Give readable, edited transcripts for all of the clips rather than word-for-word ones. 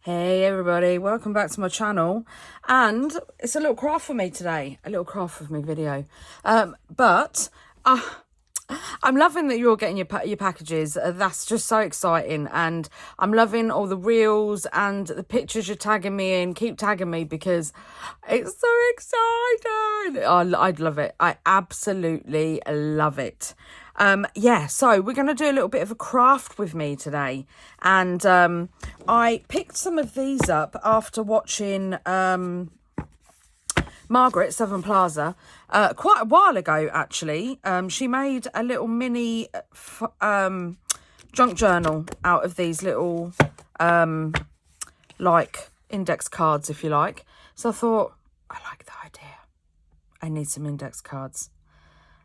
Hey everybody, welcome back to my channel, and it's a little craft for me today, a little craft with me video, but I'm loving that you're getting your packages. That's just so exciting, and I'm loving all the reels and the pictures you're tagging me in. Keep tagging me because it's so exciting. I love it. I absolutely love it. Yeah, so we're going to do a little bit of a craft with me today, and I picked some of these up after watching Margaret Southern Plaza quite a while ago, actually. She made a little mini junk journal out of these little like index cards, if you like. So I thought, I like the idea. I need some index cards.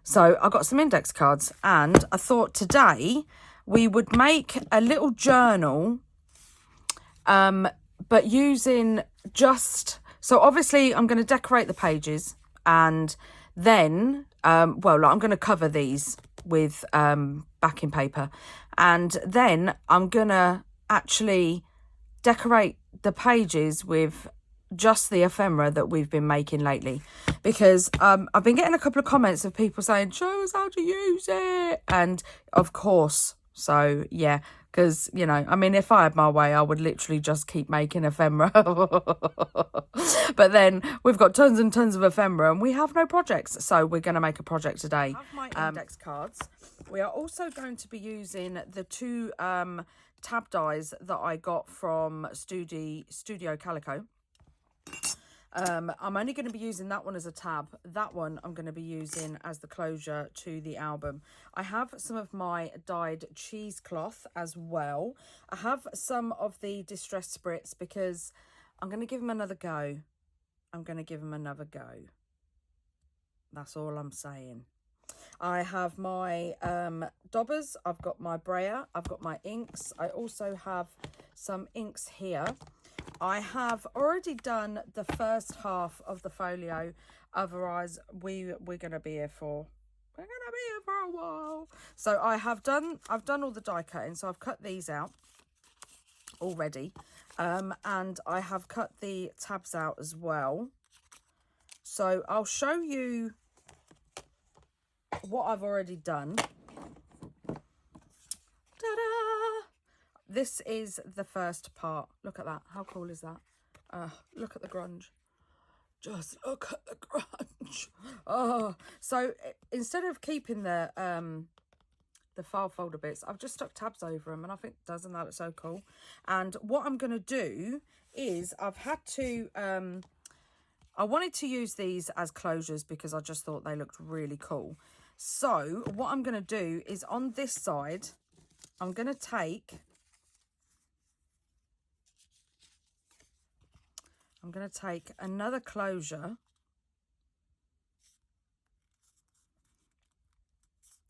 So I got some index cards, and I thought today we would make a little journal, but using just, so obviously I'm going to decorate the pages, and then, well, I'm going to cover these with backing paper, and then I'm going to actually decorate the pages with just the ephemera that we've been making lately, because I've been getting a couple of comments of people saying, show us how to use it, and of course, so yeah, because, you know, I mean, if I had my way, I would literally just keep making ephemera. But then we've got tons and tons of ephemera and we have no projects, so we're going to make a project today. I have my index cards. We are also going to be using the two tab dies that I got from Studio Calico. I'm only going to be using that one as a tab. That one I'm going to be using as the closure to the album. I have some of my dyed cheesecloth as well. I have some of the distress spritz because I'm going to give them another go. That's all I'm saying. I have my daubers. I've got my brayer. I've got my inks. I also have some inks here. I have already done the first half of the folio, otherwise we're going to be here for a while. So I've done all the die cutting, so I've cut these out already, and I have cut the tabs out as well. So I'll show you what I've already done. Ta-da! This is the first part. Look at that. How cool is that? Look at the grunge. Just look at the grunge. Oh, so instead of keeping the file folder bits, I've just stuck tabs over them, and I think, doesn't that look so cool? And what I'm going to do is I've had to, I wanted to use these as closures because I just thought they looked really cool. So what I'm going to do is on this side, I'm going to take another closure,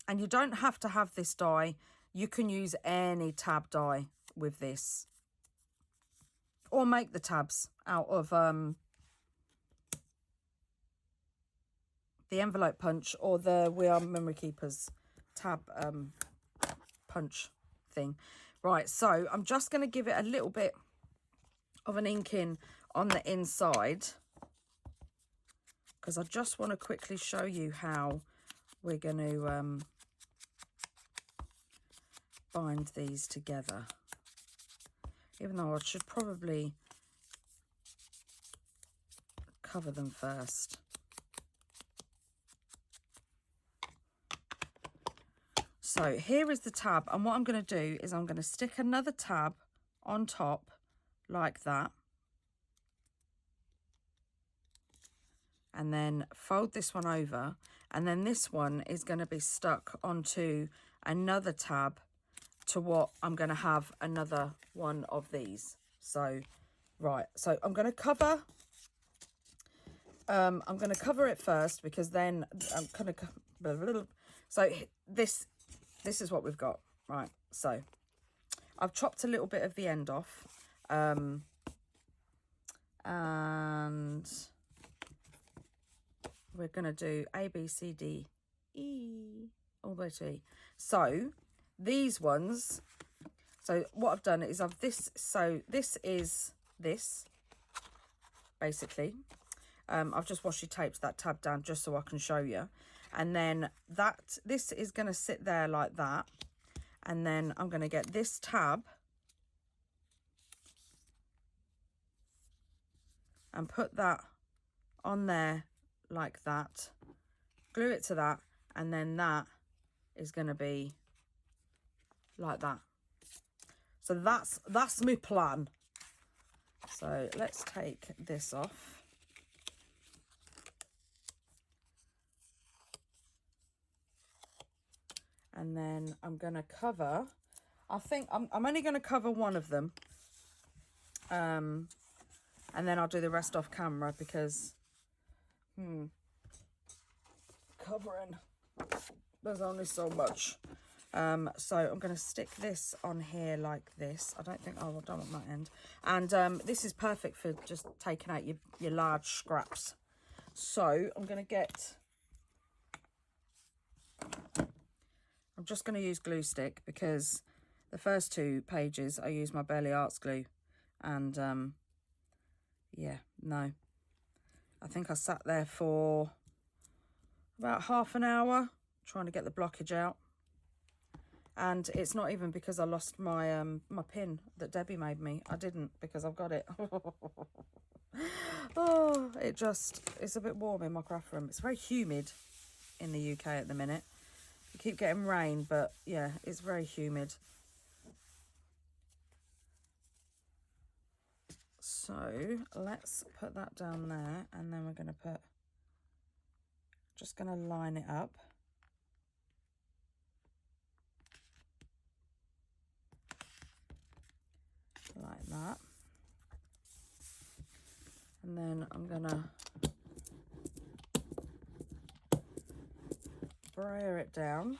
and you don't have to have this die. You can use any tab die with this, or make the tabs out of the envelope punch or the We Are Memory Keepers tab punch thing. Right, so I'm just going to give it a little bit of an inking on the inside, because I just want to quickly show you how we're going to bind these together, even though I should probably cover them first. So here is the tab, and what I'm going to do is I'm going to stick another tab on top like that, and then fold this one over, and then this one is going to be stuck onto another tab to what I'm going to have another one of these. So right, so I'm going to cover it first, because then I'm kind of, so this is what we've got. Right, so I've chopped a little bit of the end off, and we're going to do A, B, C, D, E, all the way to E. So these ones, so what I've done is this is this, basically. I've just washi taped that tab down just so I can show you. And then this is going to sit there like that. And then I'm going to get this tab and put that on there like that. Glue it to that. And then that is going to be like that. So that's my plan. So let's take this off. And then I'm going to cover, I think I'm only going to cover one of them. And then I'll do the rest off camera because, covering, there's only so much. So I'm going to stick this on here like this. I don't want that end. And this is perfect for just taking out your large scraps. So I'm going to get, I'm just going to use glue stick because the first 2 pages I use my Burley Arts glue. And yeah, no. I think I sat there for about half an hour trying to get the blockage out. And it's not even because I lost my my pin that Debbie made me. I didn't, because I've got it. Oh, it's a bit warm in my craft room. It's very humid in the UK at the minute. You keep getting rain, but yeah, it's very humid. So let's put that down there, and then we're going to just going to line it up. Like that. And then I'm gonna brayer it down.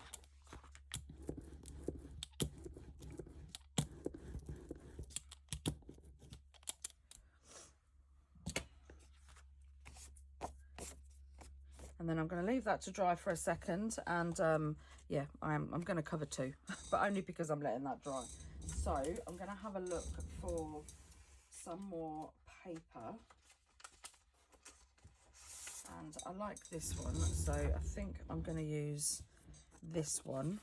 And then I'm going to leave that to dry for a second, and yeah, I'm going to cover 2, but only because I'm letting that dry. So I'm going to have a look for some more paper, and I like this one, so I think I'm going to use this one.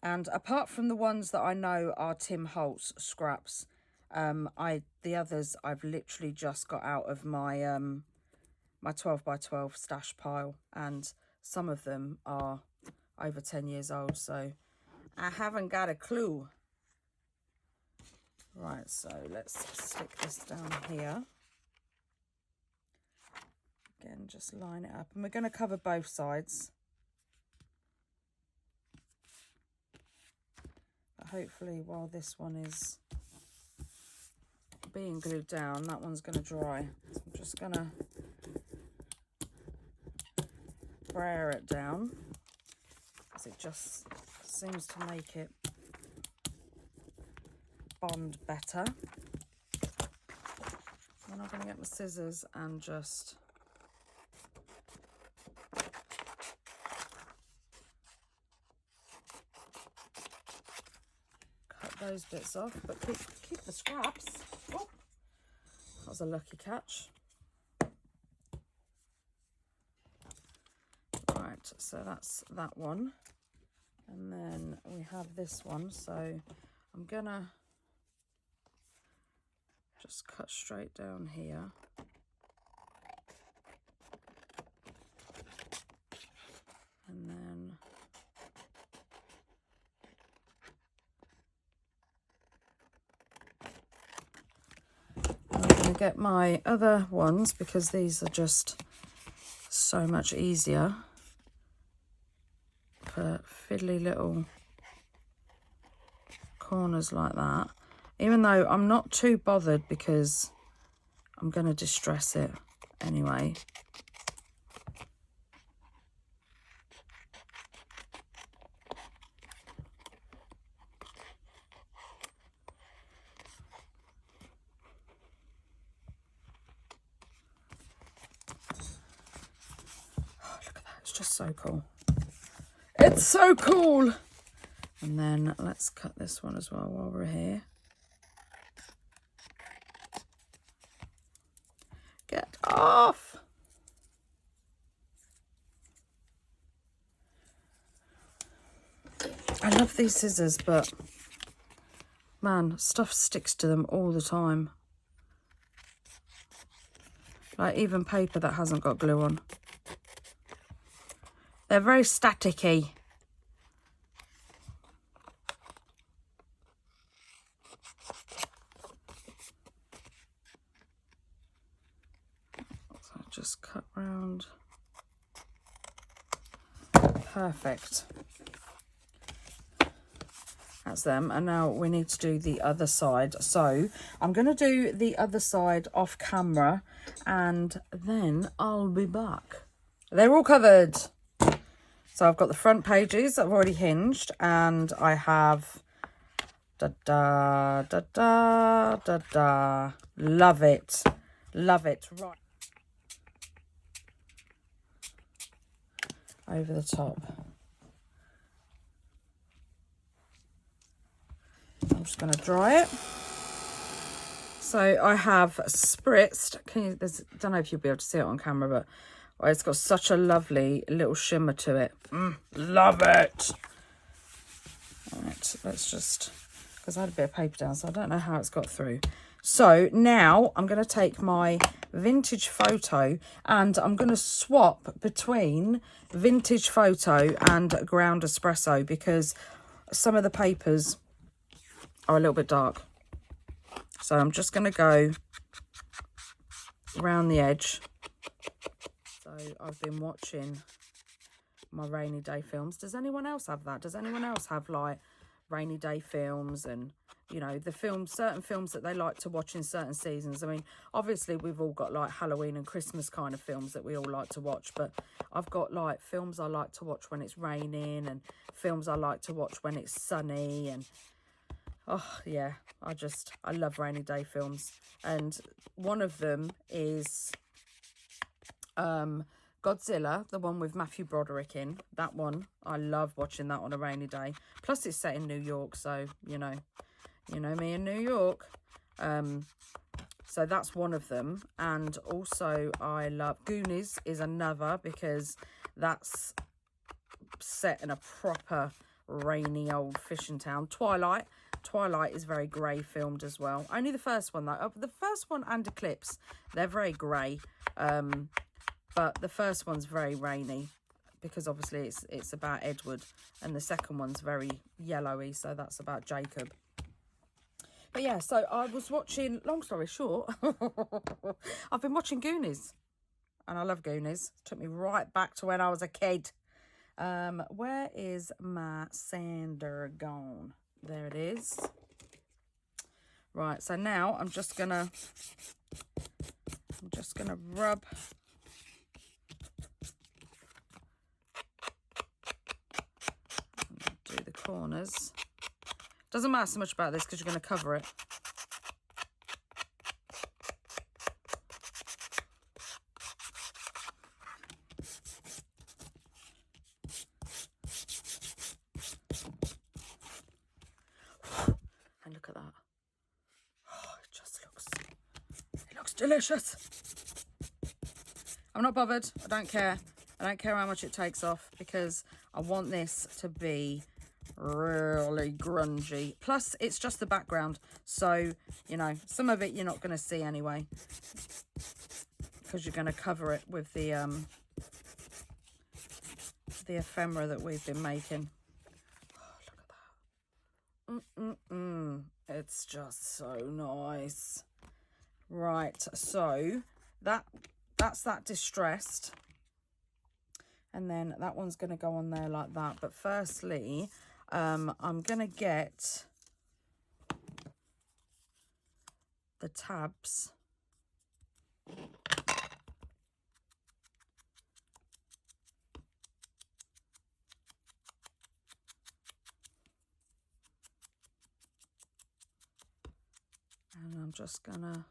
And apart from the ones that I know are Tim Holtz scraps, the others I've literally just got out of my my 12 by 12 stash pile, and some of them are over 10 years old, so I haven't got a clue. Right, so let's stick this down here. Again, just line it up, and we're going to cover both sides. But hopefully while this one is being glued down, that one's going to dry. So I'm just going to brayer it down, because it just seems to make it bond better. Then I'm going to get my scissors and just cut those bits off, but keep the scraps. Oh, that was a lucky catch. Right, so that's that one, and then we have this one, so I'm gonna just cut straight down here. And then I'm going to get my other ones, because these are just so much easier for fiddly little corners like that. Even though I'm not too bothered, because I'm going to distress it anyway. Oh, look at that. It's just so cool. It's so cool. And then let's cut this one as well while we're here. Get off! I love these scissors, but man, stuff sticks to them all the time. Like even paper that hasn't got glue on. They're very staticky. So just cut round. Perfect. That's them. And now we need to do the other side. So I'm going to do the other side off camera and then I'll be back. They're all covered. So I've got the front pages I've already hinged and I have da da da da da da. Love it. Love it. Right. Over the top. I'm just going to dry it. So I have spritzed. Don't know if you'll be able to see it on camera, but oh, it's got such a lovely little shimmer to it. Love it. All right, let's just, because I had a bit of paper down, so I don't know how it's got through. So now I'm going to take my vintage photo and I'm going to swap between vintage photo and ground espresso because some of the papers are a little bit dark. So I'm just going to go around the edge. So I've been watching my rainy day films. Does anyone else have that? Does anyone else have like rainy day films and, you know, the films, certain films that they like to watch in certain seasons? I mean, obviously we've all got like Halloween and Christmas kind of films that we all like to watch, but I've got like films I like to watch when it's raining and films I like to watch when it's sunny. And oh yeah, I love rainy day films. And one of them is Godzilla, the one with Matthew Broderick in. That one, I love watching that on a rainy day. Plus it's set in New York, so you know me in New York. So that's one of them. And also I love Goonies is another, because that's set in a proper rainy old fishing town. Twilight is very grey filmed as well. Only the first one though. The first one and Eclipse, they're very grey. But the first one's very rainy because obviously it's about Edward, and the second one's very yellowy, so that's about Jacob. But yeah, so I was watching, long story short, I've been watching Goonies, and I love Goonies. It took me right back to when I was a kid. Where is my sander gone? There it is. Right, so now I'm just gonna rub do the corners. Doesn't matter so much about this because you're going to cover it. And look at that. Oh, it looks delicious. I'm not bothered. I don't care. I don't care how much it takes off because I want this to be really grungy. Plus it's just the background, so you know some of it you're not going to see anyway because you're going to cover it with the ephemera that we've been making. Oh, look at that. It's just so nice. Right, so that's that distressed, and then that one's going to go on there like that. But firstly, I'm going to get the tabs. And I'm just going to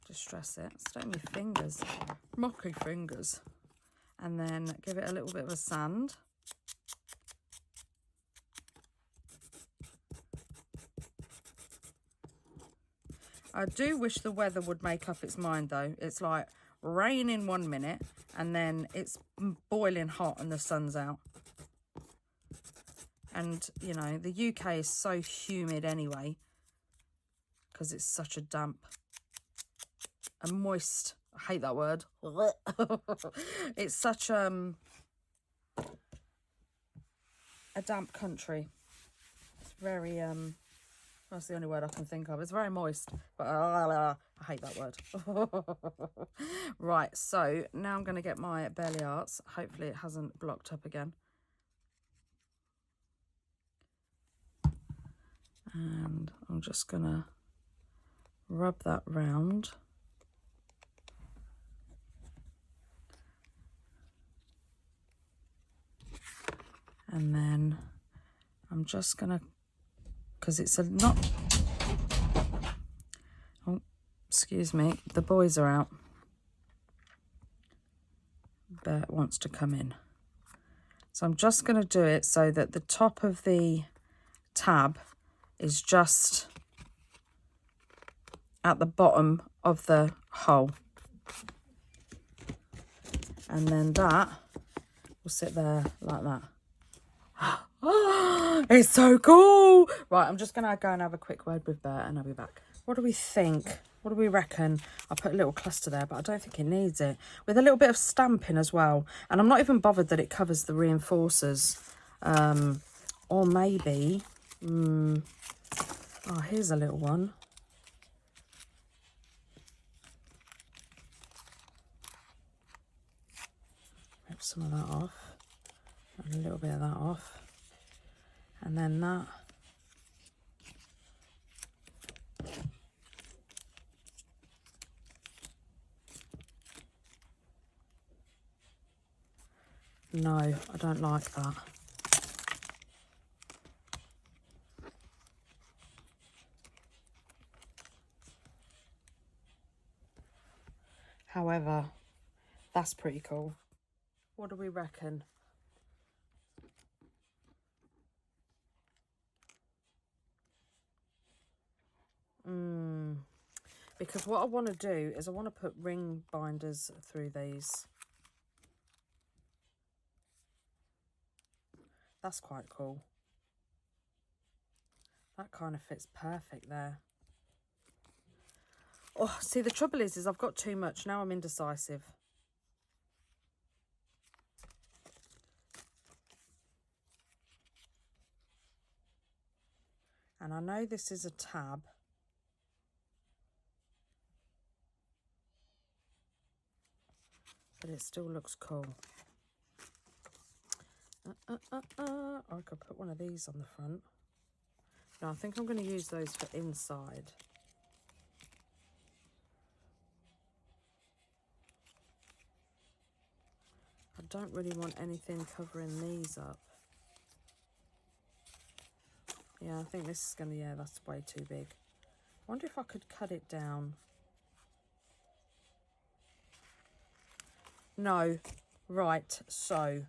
distress it. Stain my fingers, mucky fingers. And then give it a little bit of a sand. I do wish the weather would make up its mind though. It's like raining 1 minute and then it's boiling hot and the sun's out. And, you know, the UK is so humid anyway because it's such a damp and moist, I hate that word. It's such a damp country. It's very, that's the only word I can think of. It's very moist, but I hate that word. Right, so now I'm going to get my Belly Arts. Hopefully it hasn't blocked up again. And I'm just going to rub that round. And then I'm just going to, because it's a not, oh, excuse me, the boys are out. Bert wants to come in. So I'm just going to do it so that the top of the tab is just at the bottom of the hole. And then that will sit there like that. It's so cool. Right, I'm just going to go and have a quick word with Bert and I'll be back. What do we think? What do we reckon? I put a little cluster there, but I don't think it needs it. With a little bit of stamping as well. And I'm not even bothered that it covers the reinforcers. Or maybe... oh, here's a little one. Rip some of that off. And a little bit of that off. And then that. No, I don't like that. However, that's pretty cool. What do we reckon? Because what I want to do is I want to put ring binders through these. That's quite cool. That kind of fits perfect there. Oh, see, the trouble is I've got too much. Now I'm indecisive. And I know this is a tab. But it still looks cool. I could put one of these on the front. No, I think I'm going to use those for inside. I don't really want anything covering these up. Yeah, I think this is going to, yeah, that's way too big. I wonder if I could cut it down. No. Right, so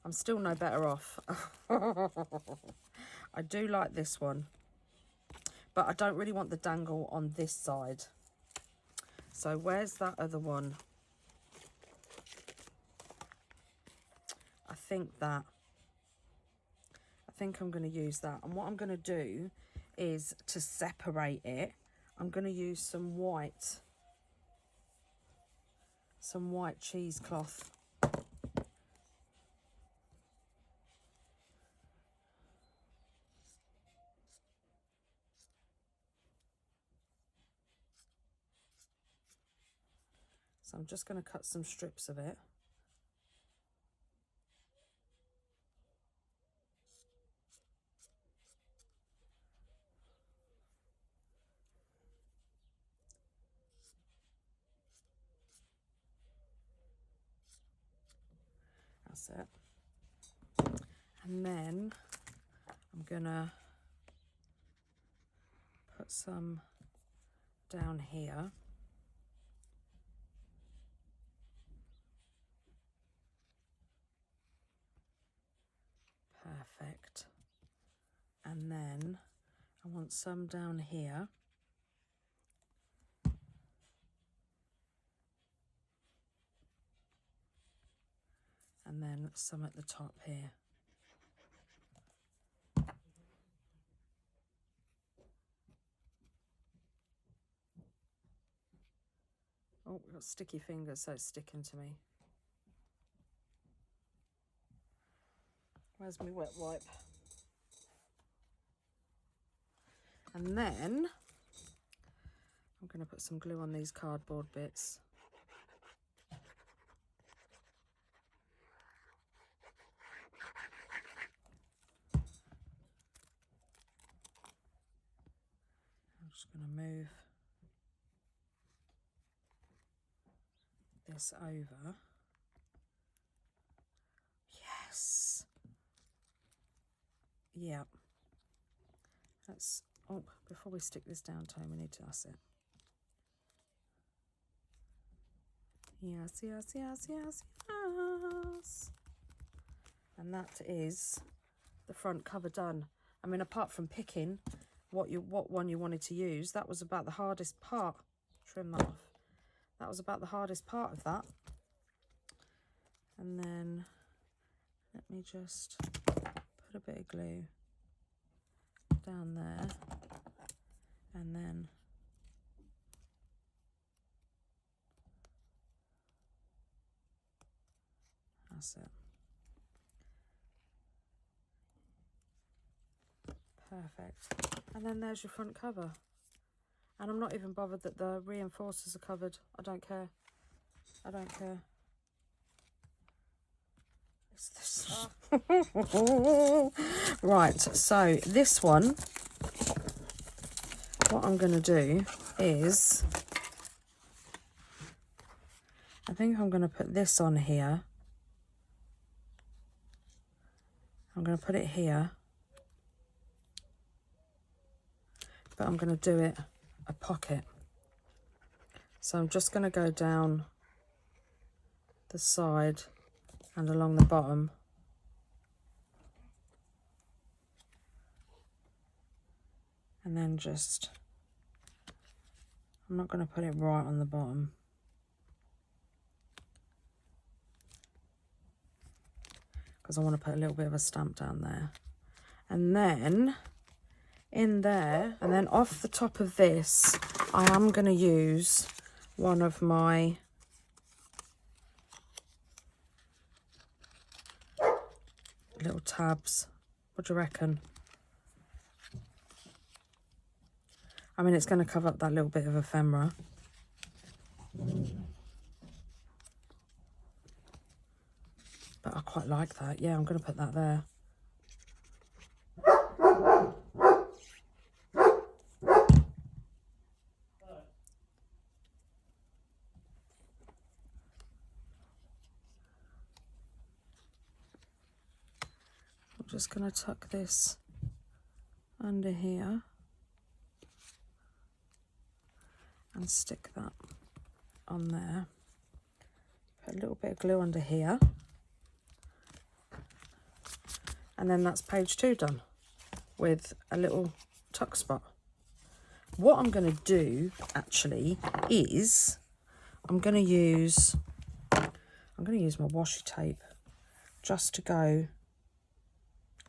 I'm still no better off. I do like this one, but I don't really want the dangle on this side. So where's that other one? I think I'm going to use that. And what I'm going to do is to separate it, I'm going to use some white cheesecloth. So I'm just going to cut some strips of it. That's it. And then I'm gonna put some down here. Perfect. And then I want some down here. and then some at the top here. Oh, we've got sticky fingers, so it's sticking to me. Where's my wet wipe? And then I'm going to put some glue on these cardboard bits. I'm just going to move this over. Yes. Yeah. That's, oh, before we stick this down, Toni, we need to, that's it. Yes, yes, yes, yes, yes. And that is the front cover done. I mean, apart from picking what one you wanted to use, that was about the hardest part. Trim that off. That was about the hardest part of that. And then let me just put a bit of glue down there, and then that's it. Perfect. And then there's your front cover. And I'm not even bothered that the reinforcers are covered. I don't care. I don't care. Right, so this one, what I'm going to do is, I think I'm going to put this on here. I'm going to put it here, but I'm going to do it a pocket. So I'm just going to go down the side and along the bottom. And then just, I'm not going to put it right on the bottom. Because I want to put a little bit of a stamp down there. And then in there, and then off the top of this, I am going to use one of my little tabs. What do you reckon? I mean, it's going to cover up that little bit of ephemera. But I quite like that. Yeah, I'm going to put that there. I'm just going to tuck this under here and stick that on there. Put a little bit of glue under here. And then that's page 2 done with a little tuck spot. What I'm going to do actually is I'm going to use my washi tape just to go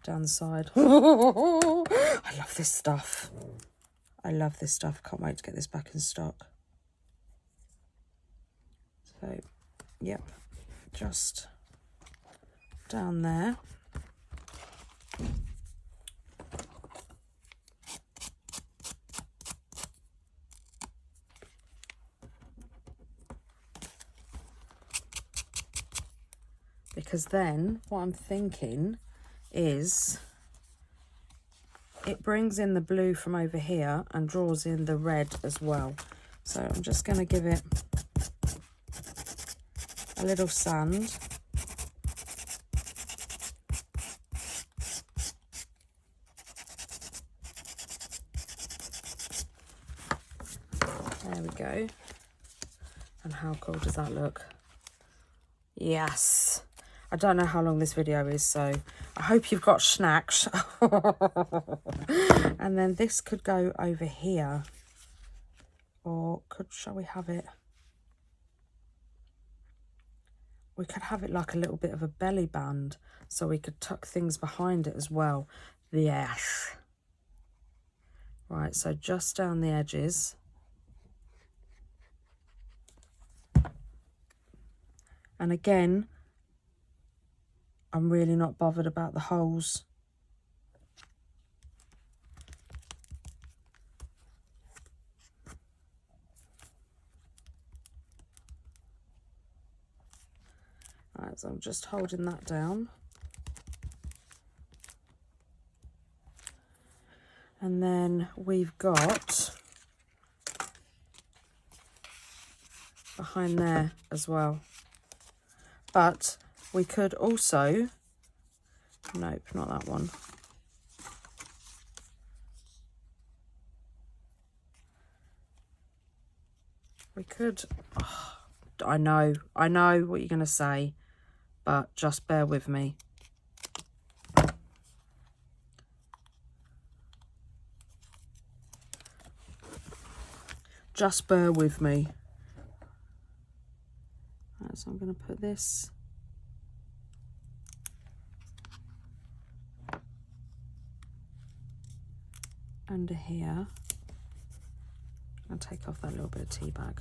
down the side. I love this stuff. I love this stuff. Can't wait to get this back in stock. So, yep, just down there. Because then what I'm thinking is it brings in the blue from over here and draws in the red as well. So I'm just going to give it a little sand. There we go. And how cool does that look? Yes. I don't know how long this video is, so I hope you've got snacks. And then this could go over here. Or shall we have it? we could have it like a little bit of a belly band, so we could tuck things behind it as well. Yes. Right, so just down the edges. And again, I'm really not bothered about the holes. Right, so I'm just holding that down. And then we've got behind there as well. But we could also, nope, not that one. We could, oh, I know what you're going to say, but just bear with me. Just bear with me. Right, so I'm going to put this under here and take off that little bit of tea bag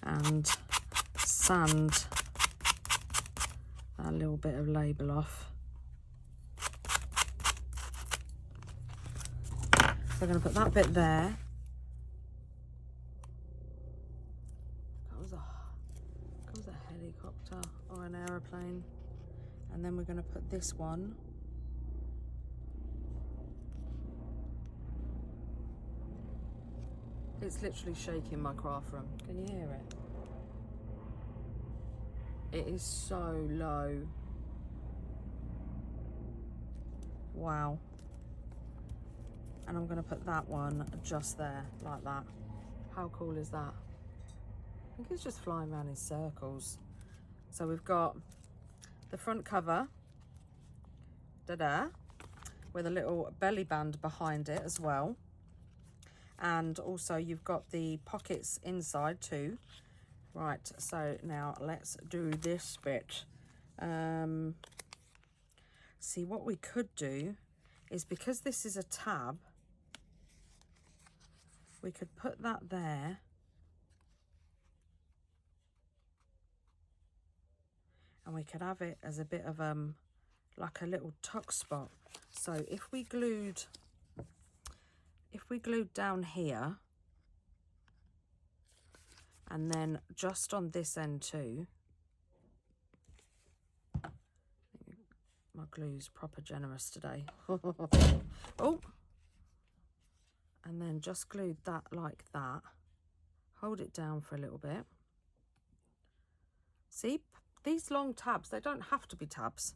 and sand that little bit of label off. So I'm going to put that bit there. That was a helicopter or an aeroplane. And then we're going to put this one It's literally shaking my craft room. Can you hear it? It is so low. Wow. And I'm going to put that one just there, like that. How cool is that? I think it's just flying around in circles. So we've got the front cover, da-da, with a little belly band behind it as well. And also you've got the pockets inside too. Right, so now let's do this bit. See, what we could do is, because this is a tab, we could put that there. And we could have it as a bit of like a little tuck spot. So if we glued down here, and then just on this end too, my glue's proper generous today. Oh, and then just glued that like that. Hold it down for a little bit. See, these long tabs, they don't have to be tabs.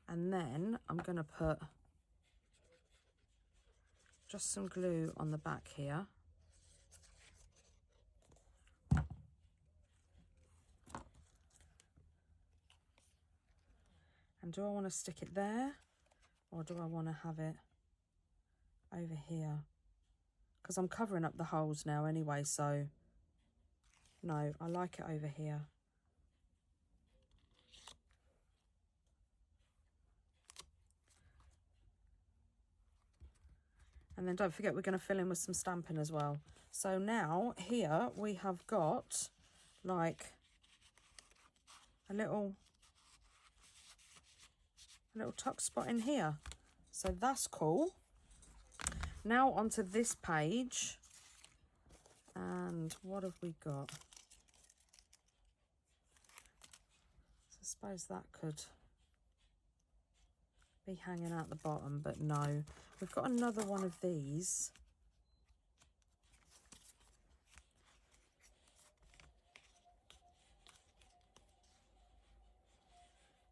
And then I'm going to put just some glue on the back here. And do I want to stick it there, or do I want to have it over here? Because I'm covering up the holes now anyway, so no, I like it over here. And then don't forget, we're going to fill in with some stamping as well. So now here we have got like a little tuck spot in here. So that's cool. Now onto this page. And what have we got? So I suppose that could be hanging out the bottom, but no. We've got another one of these.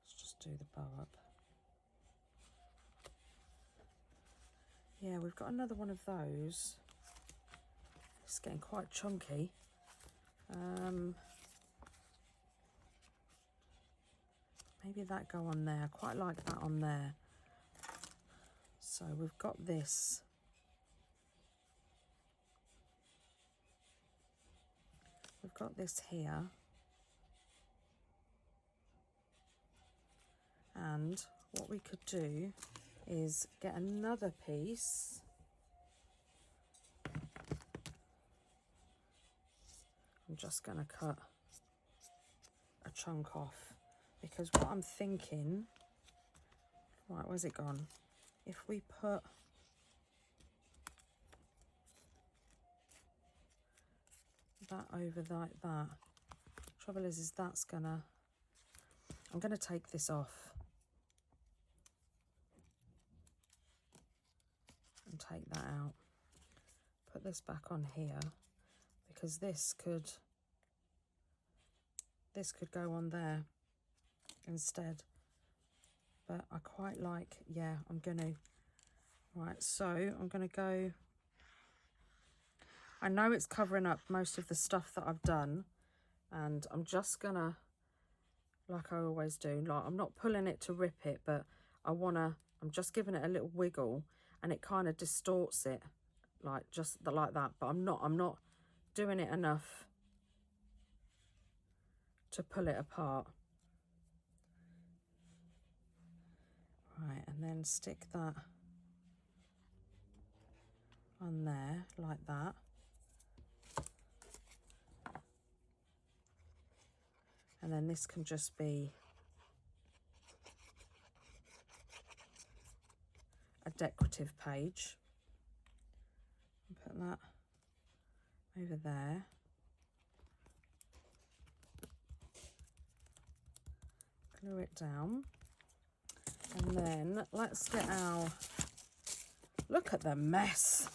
Let's just do the bow up. Yeah, we've got another one of those. It's getting quite chunky. Maybe that go on there. I quite like that on there. So we've got this. we've got this here. And what we could do is get another piece. I'm just going to cut a chunk off, because what I'm thinking, right, where's it gone? If we put that over like that, trouble is that's gonna, I'm gonna take this off and take that out, put this back on here, because this could go on there instead. But I quite like, yeah, I'm gonna, right, so I'm gonna go, I know it's covering up most of the stuff that I've done, and I'm just gonna, like I always do, like I'm not pulling it to rip it, but I'm just giving it a little wiggle, and it kind of distorts it, like just like that, but I'm not doing it enough to pull it apart. Right, and then stick that on there like that. And then this can just be a decorative page. Put that over there. Glue it down. And then let's get our, look at the mess.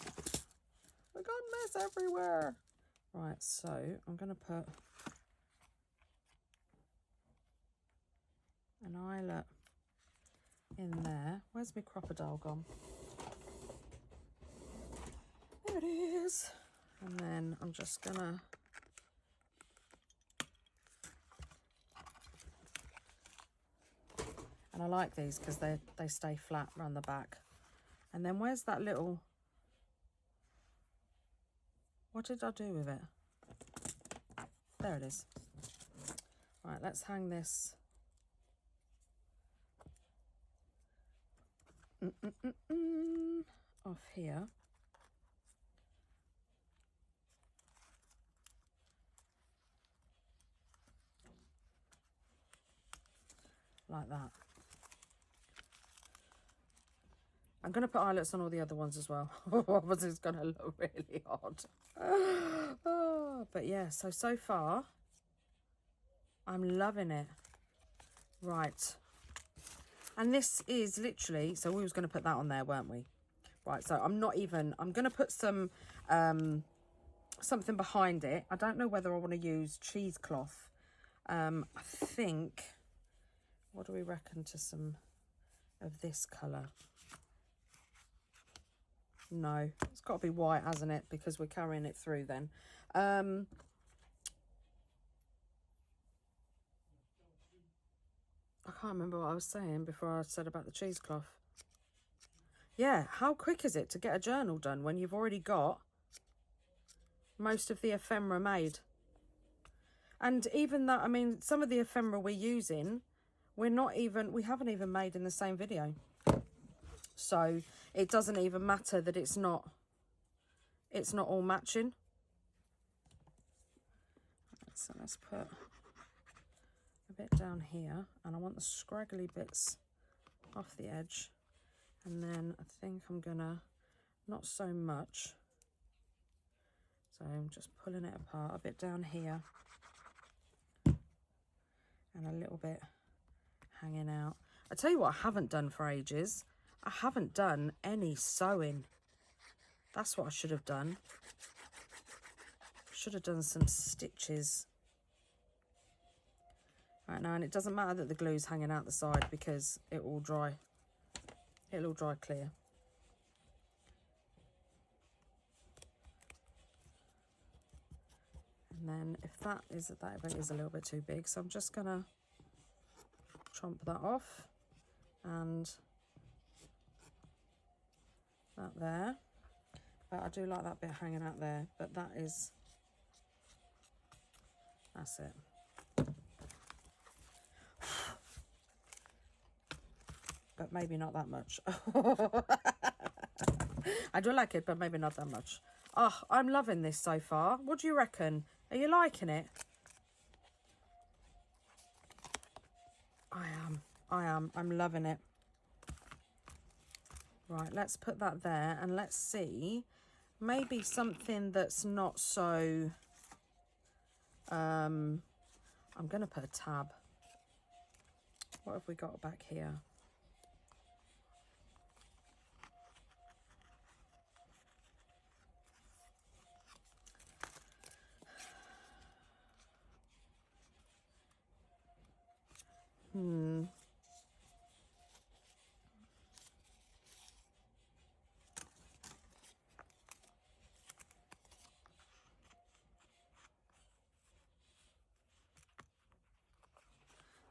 We've got mess everywhere. Right, so I'm going to put an eyelet in there. Where's my crocodile gone? There it is. And then I'm just going to and I like these because they stay flat around the back. And then where's that little, what did I do with it? There it is. Right, let's hang this off here. Like that. I'm going to put eyelets on all the other ones as well. Otherwise it's going to look really odd. Oh, but yeah, so far, I'm loving it. Right. And this is literally, so we was going to put that on there, weren't we? Right, so I'm going to put some, something behind it. I don't know whether I want to use cheesecloth. I think, what do we reckon to some of this colour? No, it's got to be white, hasn't it? Because we're carrying it through then. I can't remember what I was saying before I said about the cheesecloth. Yeah, how quick is it to get a journal done when you've already got most of the ephemera made? And even that, I mean, some of the ephemera we're using, we haven't even made in the same video. So it doesn't even matter that it's not all matching. Right, so let's put a bit down here, and I want the scraggly bits off the edge. And then I think I'm gonna, not so much. So I'm just pulling it apart a bit down here. And a little bit hanging out. I tell you what I haven't done for ages. I haven't done any sewing. That's what I should have done. Should have done some stitches. Right now, and it doesn't matter that the glue's hanging out the side because it will dry. It'll all dry clear. And then if that is a little bit too big, so I'm just gonna chomp that off, and that there. But I do like that bit hanging out there, but that is That's it. But maybe not that much. I do like it, but maybe not that much. Oh, I'm loving this so far. What do you reckon? Are you liking it? I am. I'm loving it. Right, let's put that there and let's see. Maybe something that's not so... I'm going to put a tab. What have we got back here?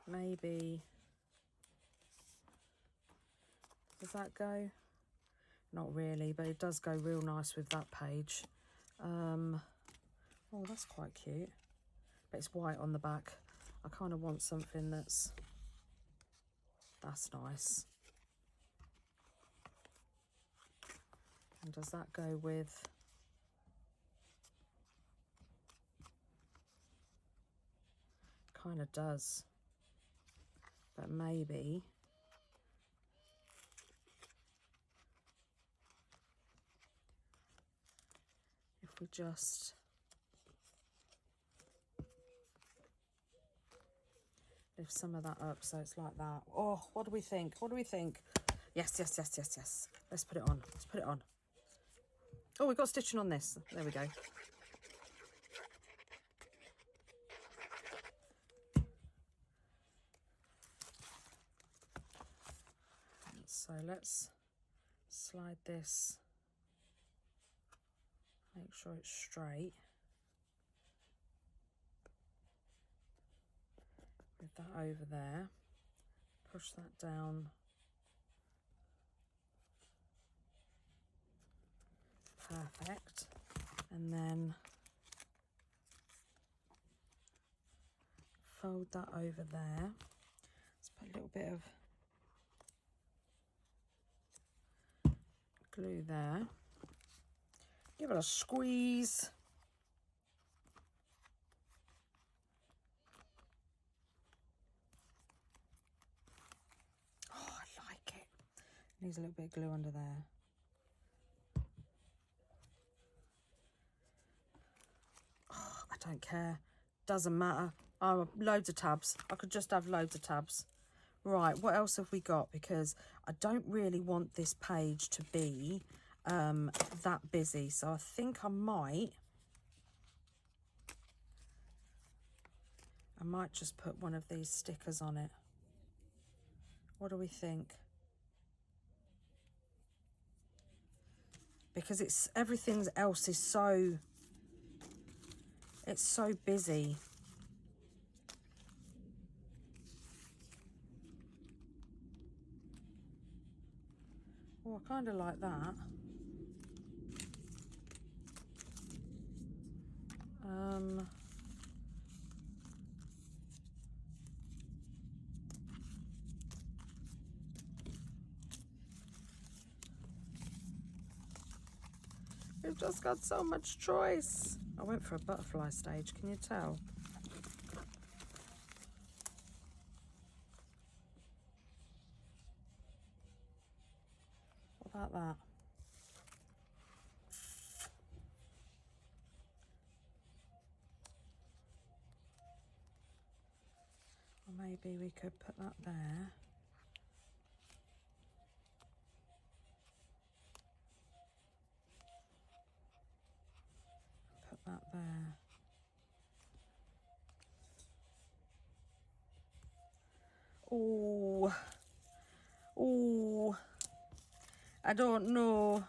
Maybe... Does that go? Not really, but it does go real nice with that page. Oh, that's quite cute. But it's white on the back. I kind of want something that's nice. And does that go with... Kind of does. But maybe... if we just... lift some of that up so it's like that. Oh, what do we think? What do we think? Yes, yes, yes, yes, yes. Let's put it on. Let's put it on. Oh, we've got stitching on this. There we go. So let's slide this. Make sure it's straight. With that over there. Push that down. Perfect. And then fold that over there. Let's put a little bit of glue there. Give it a squeeze. Oh, I like it. Needs a little bit of glue under there. Oh, I don't care. Doesn't matter. Oh, loads of tabs. I could just have loads of tabs. Right, what else have we got? Because I don't really want this page to be that busy. So I think I might just put one of these stickers on it. What do we think? Because it's everything else is so... it's so busy. Oh, I kind of like that. We've just got so much choice. I went for a butterfly stage, can you tell? What about that? Or maybe we could put that there. Put that there. Oh, oh, I don't know.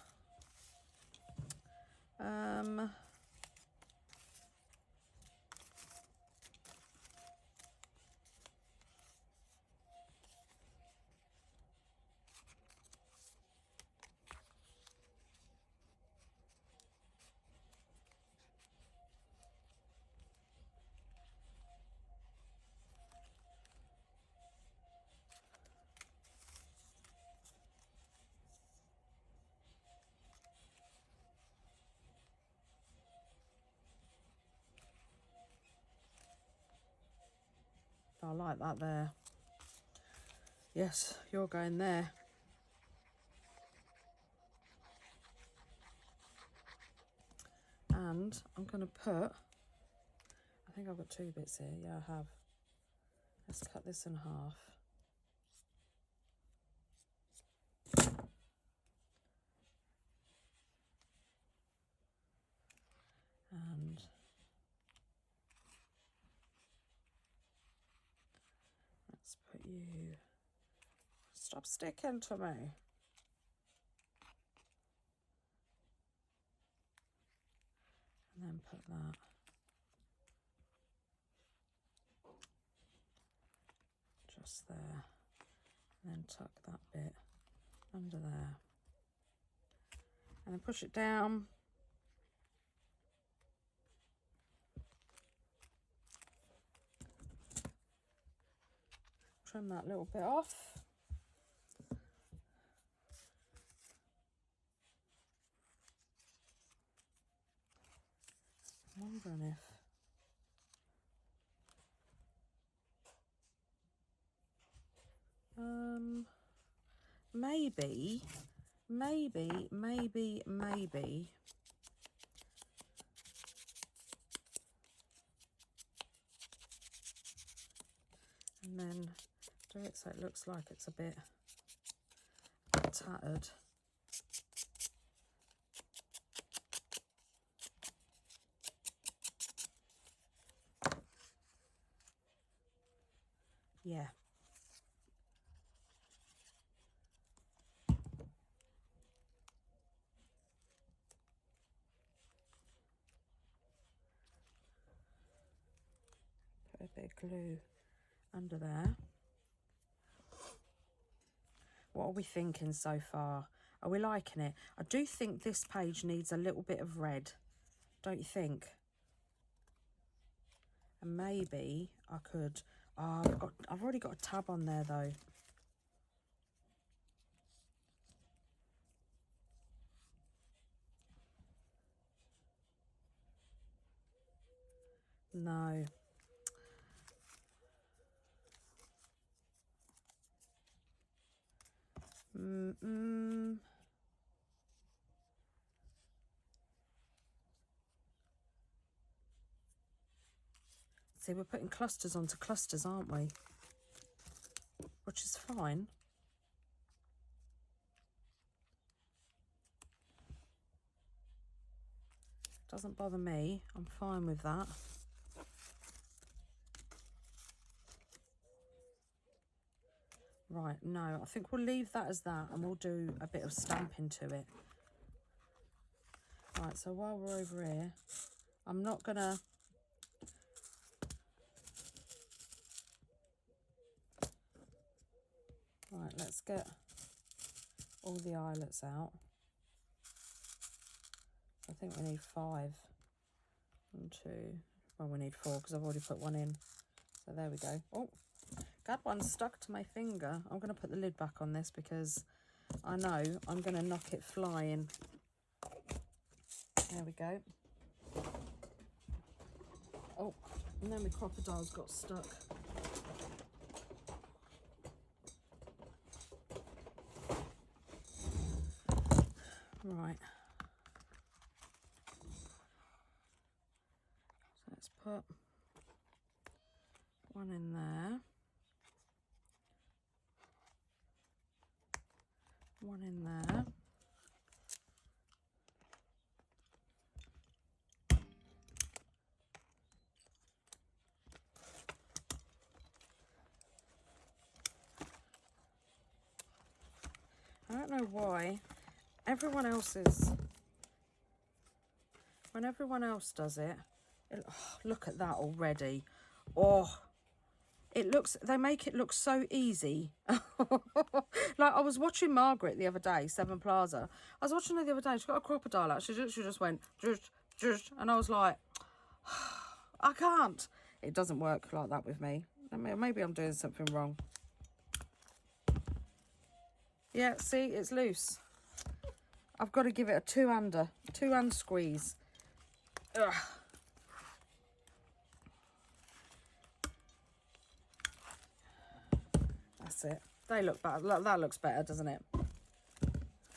I like that there. Yes, you're going there. And I'm going to put, I think I've got 2 bits here. Yeah, I have. Let's cut this in half. And let's put you, stop sticking to me. And then put that. Just there. And then tuck that bit under there. And then push it down. Trim that little bit off. I'm wondering if maybe and then do it so it looks like it's a bit tattered. Yeah. Put a bit of glue under there. What are we thinking so far? Are we liking it? I do think this page needs a little bit of red, don't you think? And maybe I could, I've already got a tab on there though. No. See, we're putting clusters onto clusters, aren't we? Which is fine. Doesn't bother me. I'm fine with that. Right, no, I think we'll leave that as that and we'll do a bit of stamping to it. Right, so while we're over here, I'm not gonna... Right, let's get all the eyelets out. I think we need 5. 1, 2, well, we need 4 because I've already put 1 in. So there we go. Oh, that one stuck to my finger. I'm going to put the lid back on this because I know I'm going to knock it flying. There we go. Oh, and then the crocodiles got stuck. Right. So let's put 1 in there. 1 in there. I don't know why everyone else is, when everyone else does it, oh, look at that already. Oh, it looks, they make it look so easy. Like I was watching Margaret the other day, Seven Plaza. I was watching her the other day, she got a crocodile out. She just went, and I was like, I can't. It doesn't work like that with me. I mean, maybe I'm doing something wrong. Yeah, see, it's loose. I've got to give it a two-hand squeeze. Ugh. that's it. They look better. That looks better, doesn't it?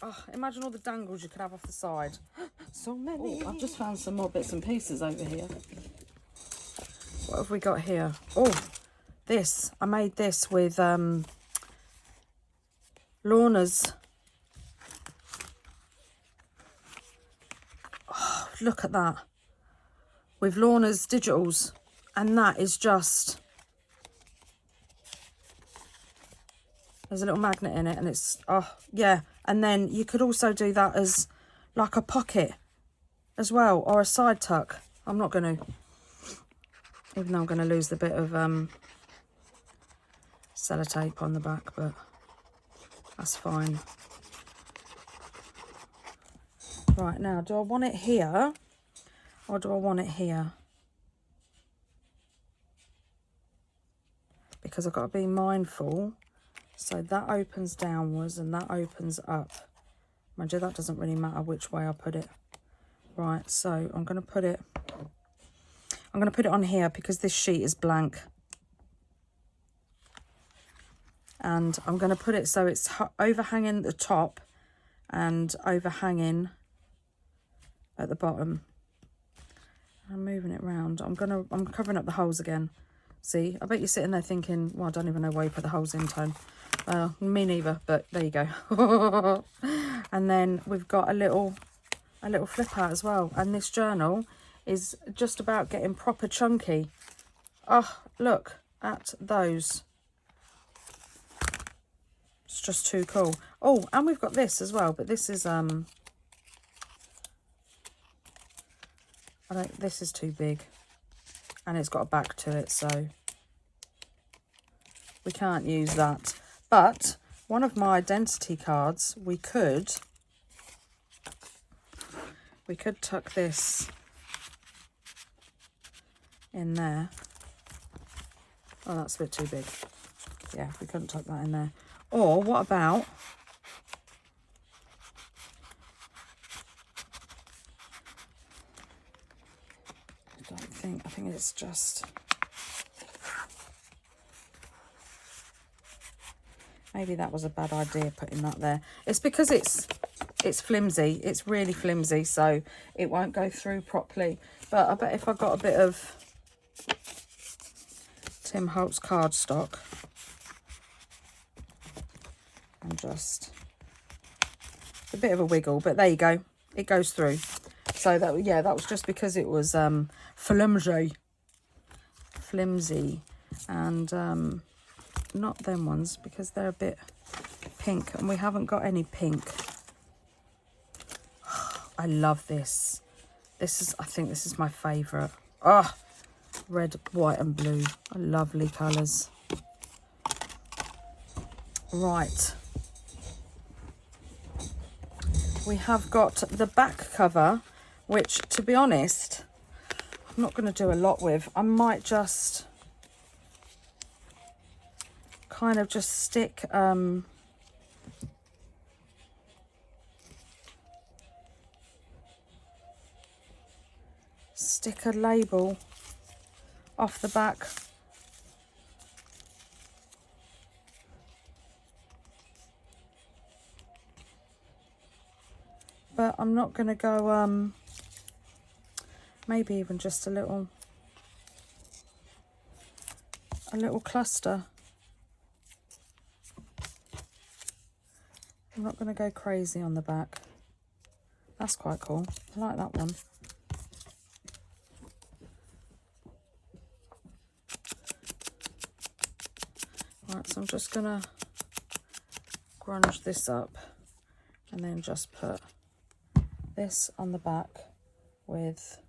Oh, imagine all the dangles you could have off the side. So many. I've just found some more bits and pieces over here. What have we got here? Oh, this. I made this with Lorna's. Oh, look at that. With Lorna's digitals. And that is just... There's a little magnet in it and it's... Oh, yeah. And then you could also do that as like a pocket as well, or a side tuck. I'm not going to, even though I'm going to lose the bit of sellotape on the back, but that's fine. Right, now, do I want it here or do I want it here? Because I've got to be mindful. So that opens downwards and that opens up. Mind you, that doesn't really matter which way I put it. Right, so I'm going to put it on here because this sheet is blank. And I'm going to put it so it's overhanging the top and overhanging at the bottom. I'm moving it round. I'm covering up the holes again. See, I bet you're sitting there thinking, well, I don't even know why you put the holes in, Tone. Me neither, but there you go. And then we've got a little flip out as well. And this journal is just about getting proper chunky. Oh, look at those. It's just too cool. Oh, and we've got this as well, but this is this is too big. And it's got a back to it, so we can't use that. But one of my identity cards, we could tuck this in there. Oh, that's a bit too big. Yeah, we couldn't tuck that in there. Or what about I think it's just... Maybe that was a bad idea, putting that there. It's because it's flimsy. It's really flimsy, so it won't go through properly. But I bet if I got a bit of Tim Holtz cardstock and just a bit of a wiggle, but there you go. It goes through. So that, yeah, that was just because it was flimsy, and not them ones because they're a bit pink and we haven't got any pink. I love this. I think this is my favourite. Oh, red, white and blue are lovely colours. Right. We have got the back cover, which, to be honest, I'm not going to do a lot with. I might just kind of just stick stick a label off the back. But I'm not going to go, maybe even just a little cluster. I'm not going to go crazy on the back. That's quite cool. I like that one. Right, so I'm just going to grunge this up and then just put this on the back with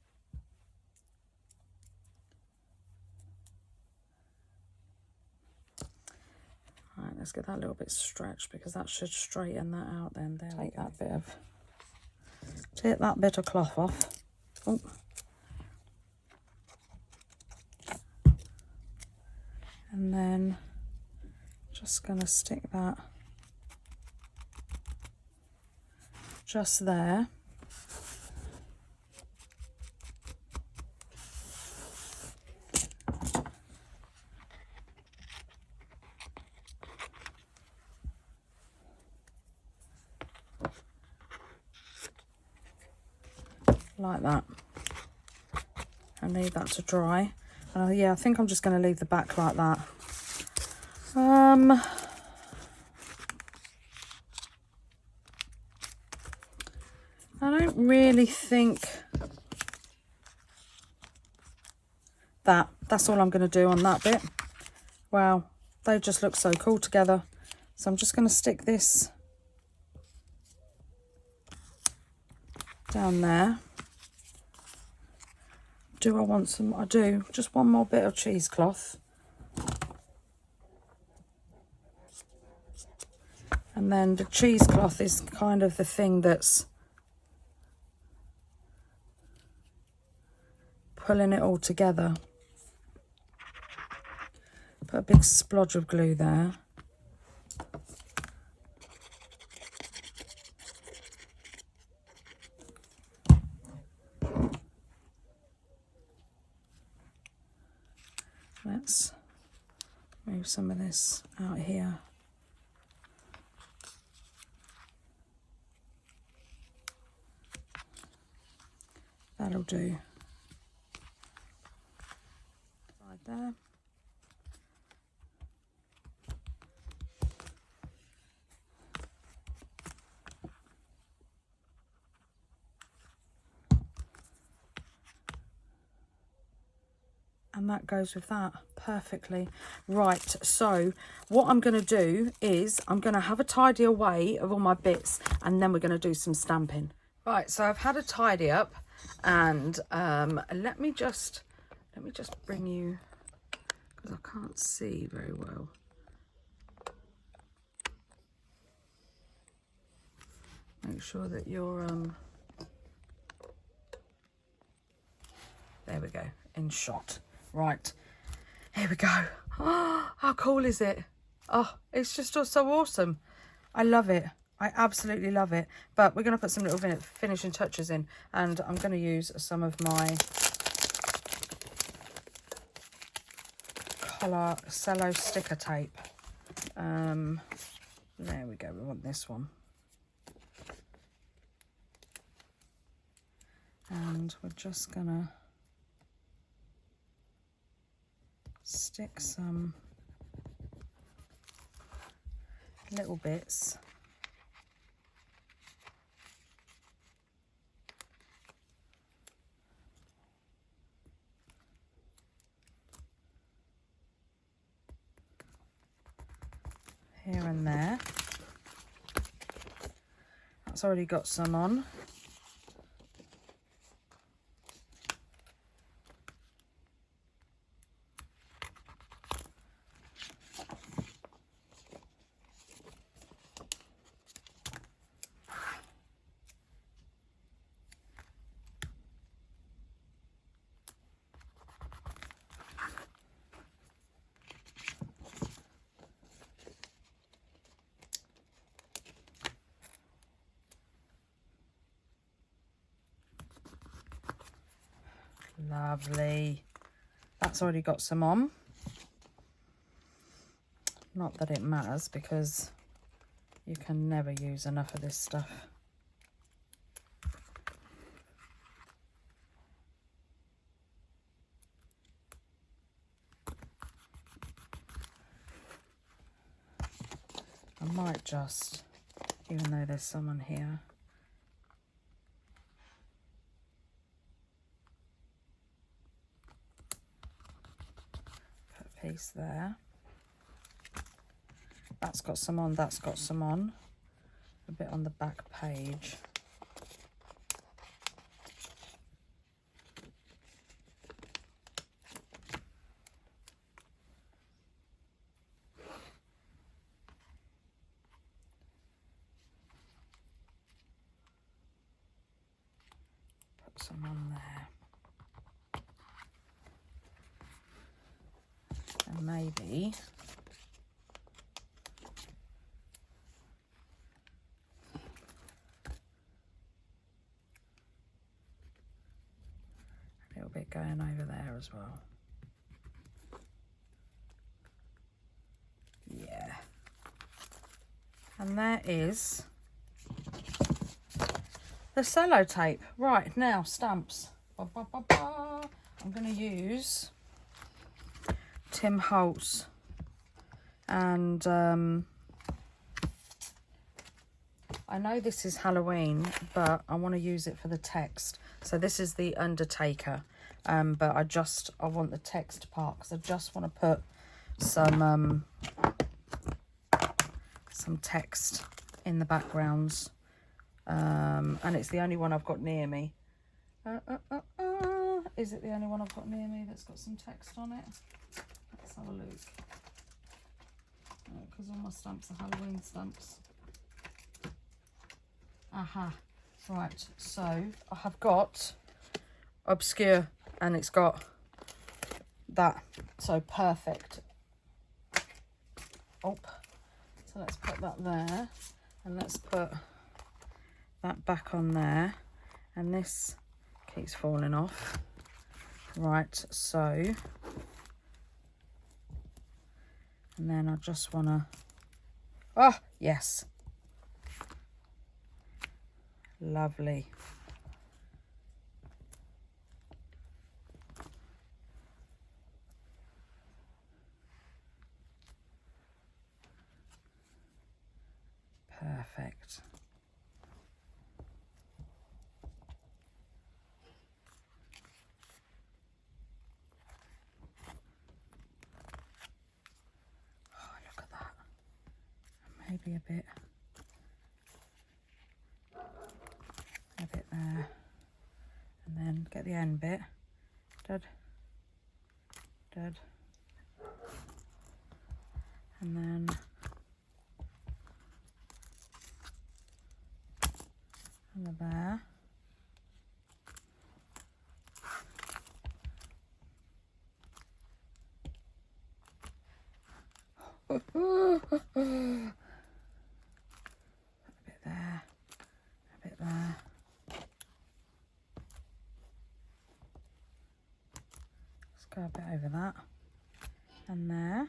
right, let's get that a little bit stretched because that should straighten that out then. There, take that bit of cloth off. Oh. And then just gonna stick that just there. like that, and leave that to dry. Yeah, I think I'm just going to leave the back like that. I don't really think that's all I'm going to do on that bit. Wow, they just look so cool together. So I'm just going to stick this down there. Do I want some? I do. Just one more bit of cheesecloth. And then the cheesecloth is kind of the thing that's pulling it all together. Put a big splodge of glue there. Let's move some of this out here. That'll do. Right there. And that goes with that perfectly. Right, so what I'm going to do is I'm going to have a tidy away of all my bits, and then we're going to do some stamping. Right, so I've had a tidy up, and let me just bring you, because I can't see very well. Make sure that you're there we go, in shot. Right, here we go. Oh, how cool is it? Oh, it's just so awesome. I love it. I absolutely love it. But we're going to put some little finishing touches in, and I'm going to use some of my Color Cello sticker tape. There we go. We want this one. And we're just going to stick some little bits here and there. That's already got some on. Lovely. That's already got some on. Not that it matters, because you can never use enough of this stuff. I might just, even though there's someone here, put a piece there. That's got some on, that's got some on. A bit on the back page. Put some on there. And maybe a little bit going over there as well. Yeah. And there is the sellotape. Right, now stamps. Ba, ba, ba, ba. I'm going to use Tim Holtz, and I know this is Halloween, but I want to use it for the text. So this is the Undertaker, but I want the text part because I just want to put some text in the backgrounds, and it's the only one I've got near me. Is it the only one I've got near me that's got some text on it? Let's have a look. Because all my stamps are Halloween stamps. Aha. Right, so I have got Obscure, and it's got that. So perfect. Oh, so let's put that there, and let's put that back on there, and this keeps falling off. Right, so, and then I just want to, oh yes, lovely. Perfect. Maybe a bit there, and then get the end bit, dud, and then under there. A bit there, a bit there. Let's go a bit over that, and there.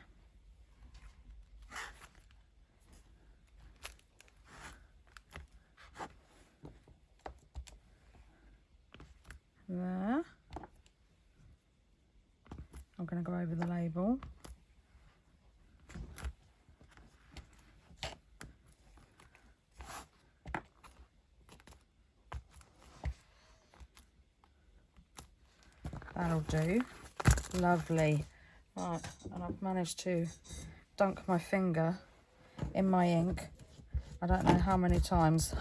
There. I'm going to go over the label. That'll do. Lovely. Right, and I've managed to dunk my finger in my ink. I don't know how many times.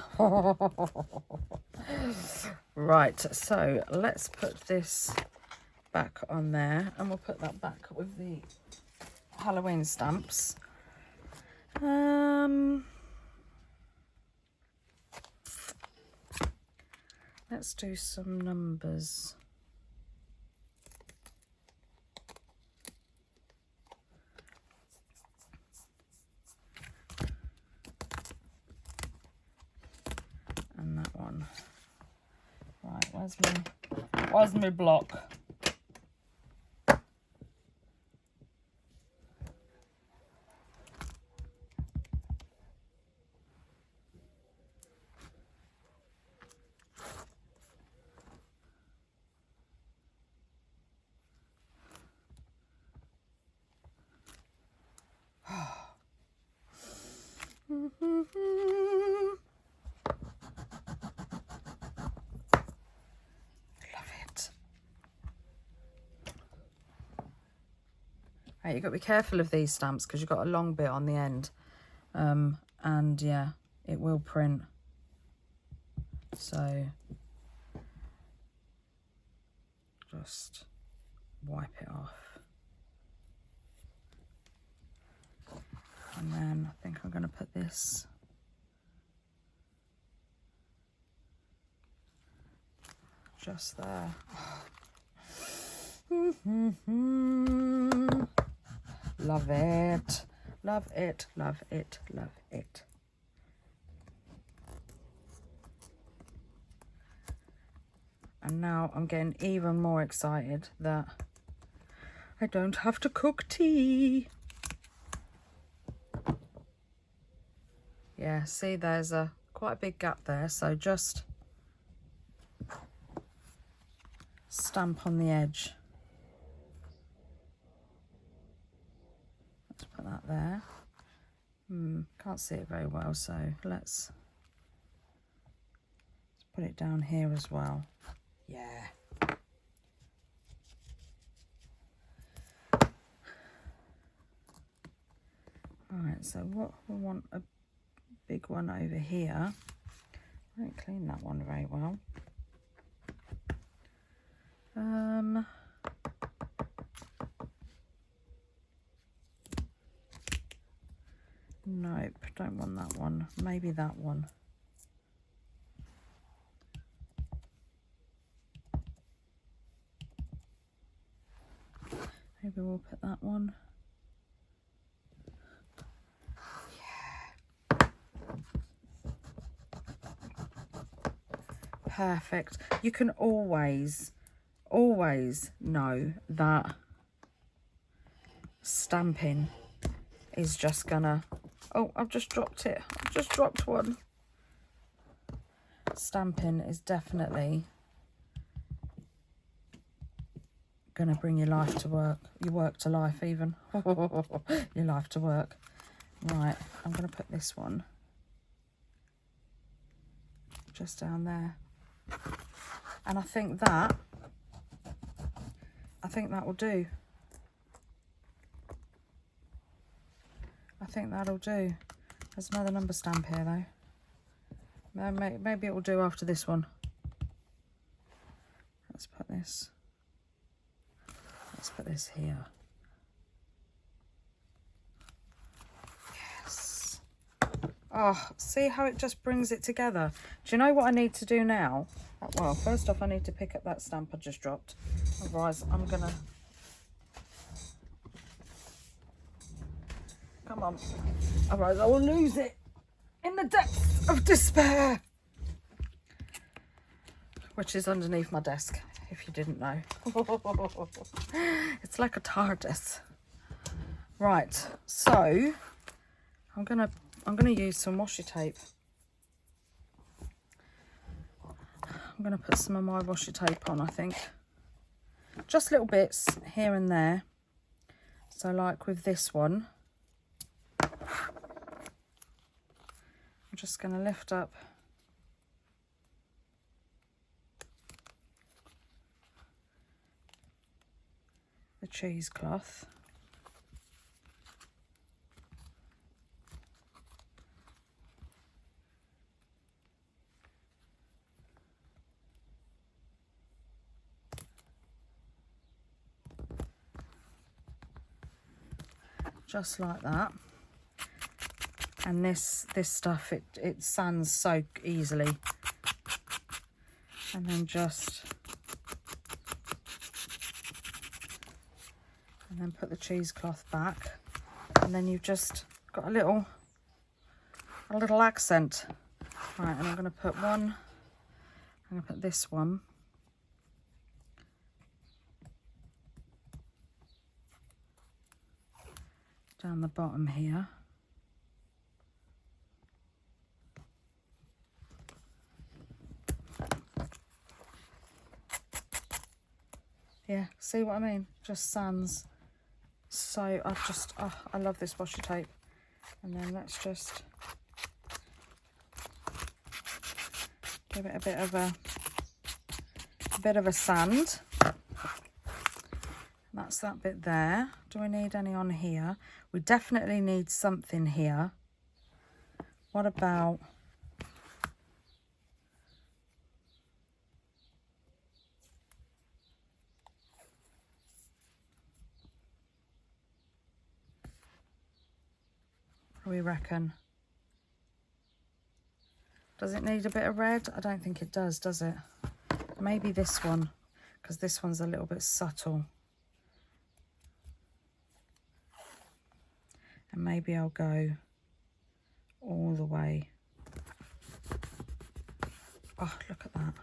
Right, so let's put this back on there, and we'll put that back with the Halloween stamps. Let's do some numbers. And that one. Right, where's my block? Right, you've got to be careful of these stamps because you've got a long bit on the end, and yeah, it will print, so just wipe it off. And then I think I'm going to put this just there. Love it, love it, love it, love it. And now I'm getting even more excited that I don't have to cook tea. Yeah, see, there's quite a big gap there, so just stamp on the edge. Let's put that there. Can't see it very well, so let's put it down here as well. Yeah. Alright, so what we want, a big one over here. I didn't clean that one very well. Nope, don't want that one. Maybe that one. Maybe we'll put that one. Yeah. Perfect. You can always know that stamping is just gonna... Oh, I've just dropped it. I've just dropped one. Stamping is definitely gonna bring your life to work. Your work to life even. Your life to work. Right, I'm gonna put this one just down there. And I think that will do. I think that'll do. There's another number stamp here though. Maybe it will do after this one. Let's put this here. Yes. Oh, see how it just brings it together? Do you know what I need to do now? Well, first off, I need to pick up that stamp I just dropped. Otherwise, I'm gonna... Come on. Otherwise, I will lose it in the depths of despair. Which is underneath my desk, if you didn't know. It's like a TARDIS. Right, so I'm gonna use some washi tape. I'm gonna put some of my washi tape on, I think. Just little bits here and there. So like with this one, I'm just gonna lift up the cheesecloth. Just like that. And this stuff, it sands so easily. And then put the cheesecloth back, and then you've just got a little accent. Right, and I'm going to put one. I'm going to put this one. Down the bottom here. Yeah, see what I mean? Just sands. So I love this washi tape. And then let's just give it a bit of a sand. That's that bit there. Do we need any on here? We definitely need something here. What about... what do we reckon? Does it need a bit of red? I don't think it does it? Maybe this one, because this one's a little bit subtle. And maybe I'll go all the way. Oh, look at that.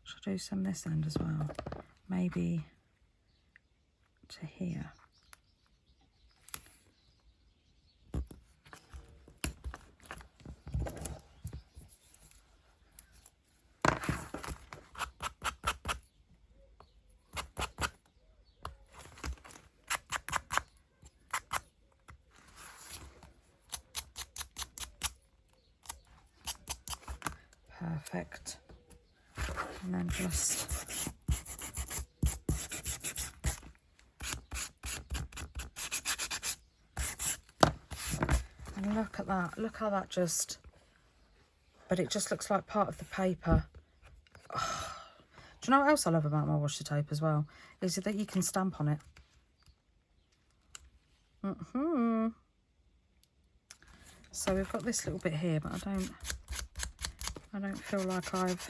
Should I do some this end as well? Maybe to here. Perfect. And then just and look at that. Look how that just, but it just looks like part of the paper. Oh. Do you know what else I love about my washi tape as well? Is that you can stamp on it. So we've got this little bit here, but I don't feel like I've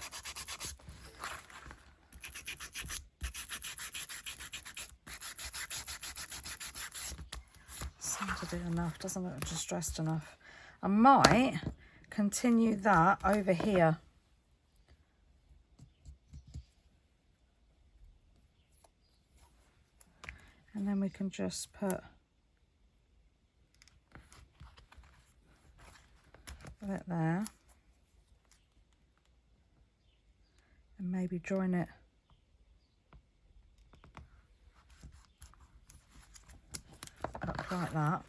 sanded it enough. Doesn't look distressed enough. I might continue that over here. And then we can just put that there. And maybe join it up like that.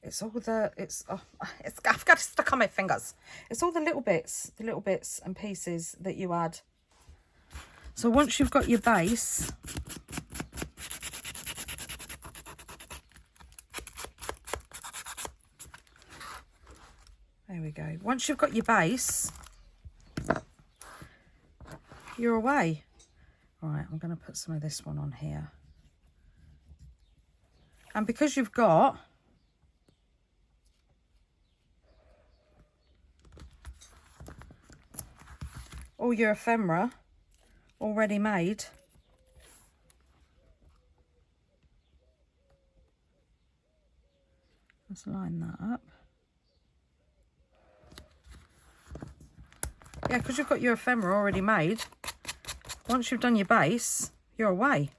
It's all I've got it stuck on my fingers. It's all the little bits and pieces that you add. So once you've got your base, there we go. Once you've got your base, you're away. Right, I'm going to put some of this one on here. And because you've got all your ephemera already made, let's line that up. Yeah, because you've got your ephemera already made, once you've done your base, you're away.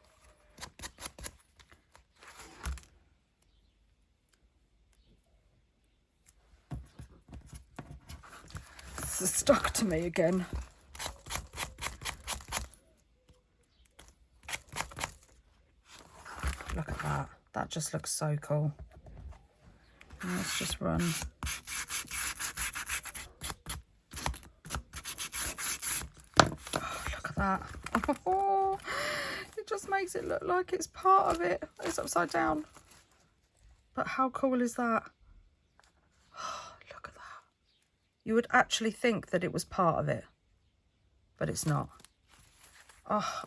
It's stuck to me again. Look at that. That just looks so cool. And let's just run. Oh, look at that. Oh, it just makes it look like it's part of it. It's upside down. But how cool is that? Oh, look at that. You would actually think that it was part of it, but it's not. Oh,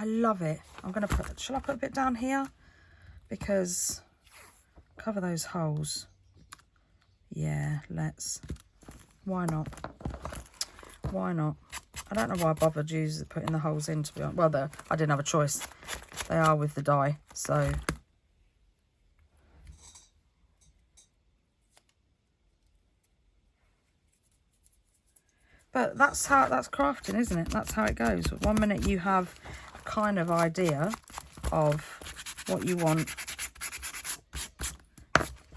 I love it. I'm going to put, shall I put a bit down here? Because cover those holes. Yeah, let's. Why not? Why not? I don't know why I bothered putting the holes in, to be honest. Well, I didn't have a choice. They are with the die, so. But that's crafting, isn't it? That's how it goes. 1 minute you have a kind of idea of what you want.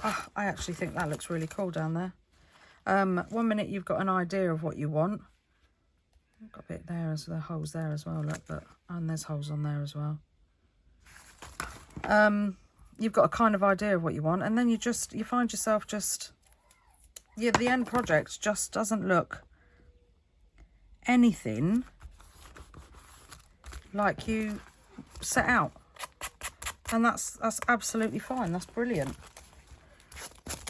Oh, I actually think that looks really cool down there. 1 minute you've got an idea of what you want. I've got a bit there, as the holes there as well, look, but and there's holes on there as well. You've got a kind of idea of what you want, and then you find yourself just, yeah, the end project just doesn't look anything like you set out, and that's absolutely fine. That's brilliant.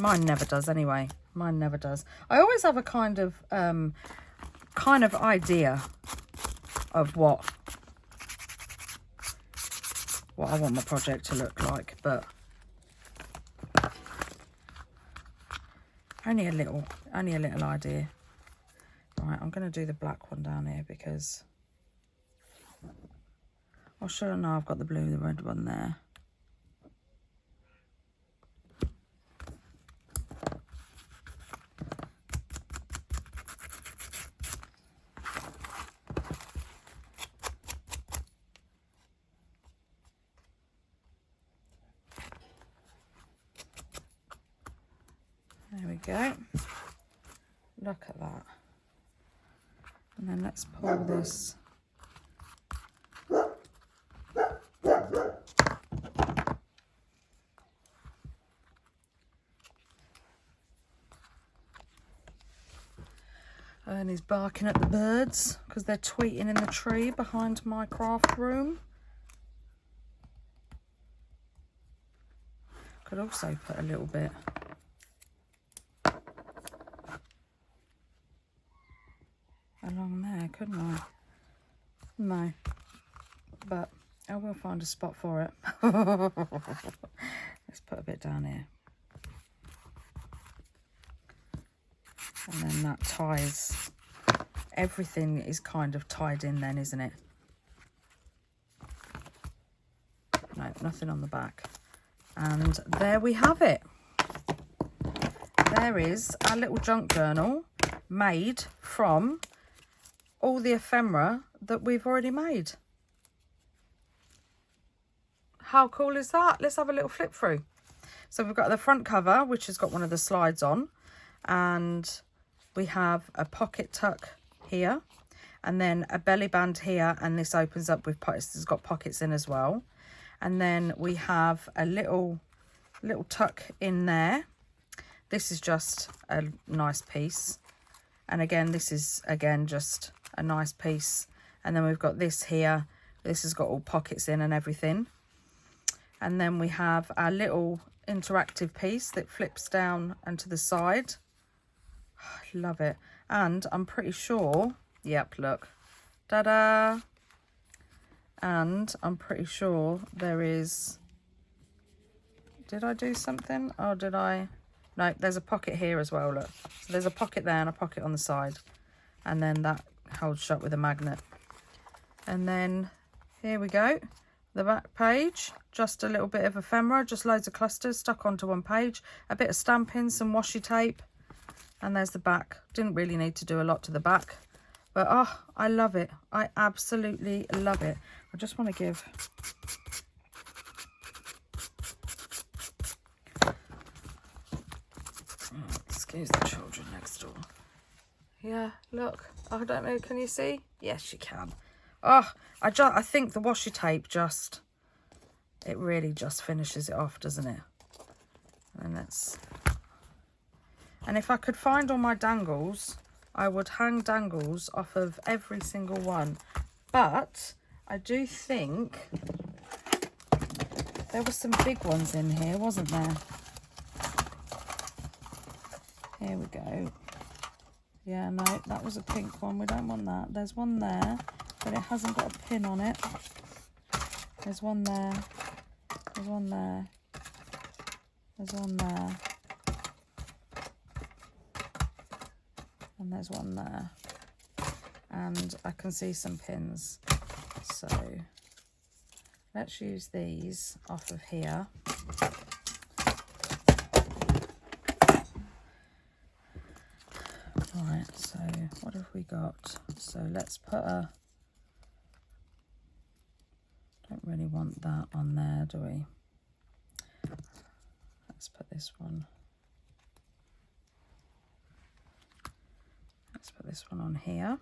Mine never does anyway. Mine never does. I always have a kind of idea of what I want my project to look like, but only a little idea. Right, I'm going to do the black one down here because, oh, sure, no, I've got the blue, the red one there. There we go. Look at that. And then let's pull this Tony's barking at the birds because they're tweeting in the tree behind my craft room. Could also put a little bit along there, couldn't I? No, but I will find a spot for it. Let's put a bit down here. And then that ties, everything is kind of tied in then, isn't it? No, nothing on the back. And there we have it. There is our little junk journal made from all the ephemera that we've already made. How cool is that? Let's have a little flip through. So we've got the front cover, which has got one of the slides on, and we have a pocket tuck here, and then a belly band here, and this opens up with pockets. It's got pockets in as well. And then we have a little tuck in there. This is just a nice piece, and again this is just a nice piece. And then we've got this here. This has got all pockets in and everything. And then we have our little interactive piece that flips down and to the side. I love it. And I'm pretty sure, yep, look, ta-da. And I'm pretty sure there is, did I do something? Oh, did I? No, there's a pocket here as well, look. So there's a pocket there and a pocket on the side. And then that holds shut with a magnet. And then here we go. The back page, just a little bit of ephemera, just loads of clusters stuck onto one page. A bit of stamping, some washi tape. And there's the back. Didn't really need to do a lot to the back. But, oh, I love it. I absolutely love it. I just want to give... Excuse the children next door. Yeah, look. I don't know. Can you see? Yes, you can. Oh, I think the washi tape just... It really just finishes it off, doesn't it? And let's... And if I could find all my dangles, I would hang dangles off of every single one. But I do think there were some big ones in here, wasn't there? Here we go. Yeah, no, that was a pink one. We don't want that. There's one there, but it hasn't got a pin on it. There's one there. There's one there. There's one there. And there's one there, and I can see some pins, so let's use these off of here. Right, so what have we got? So let's put a, don't really want that on there, do we? Let's put this one. Let's put this one on here.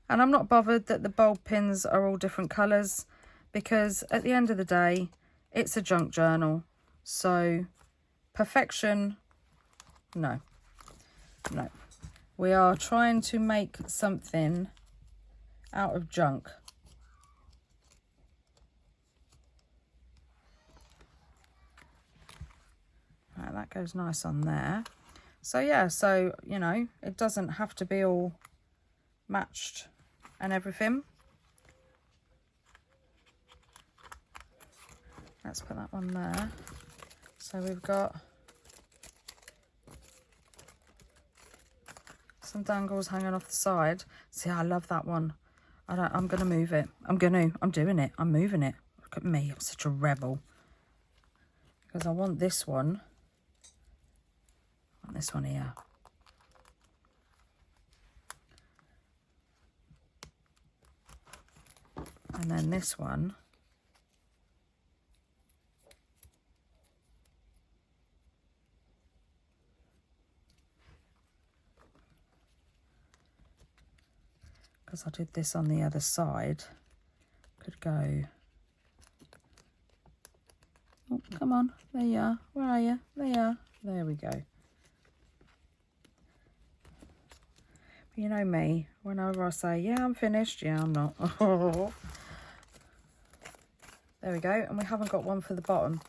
And I'm not bothered that the bulb pins are all different colours, because at the end of the day, it's a junk journal. So perfection, no. No. We are trying to make something out of junk. Right, that goes nice on there. So yeah, so, you know, it doesn't have to be all matched and everything. Let's put that one there. So we've got some dangles hanging off the side. See, I love that one. I'm going to move it. I'm doing it. I'm moving it. Look at me. I'm such a rebel. Because I want this one. This one here. And then this one. Because I did this on the other side. Could go. Oh, come on. There you are. Where are you? There you are. There we go. You know me, whenever I say, yeah, I'm finished, yeah, I'm not. There we go, and we haven't got one for the bottom.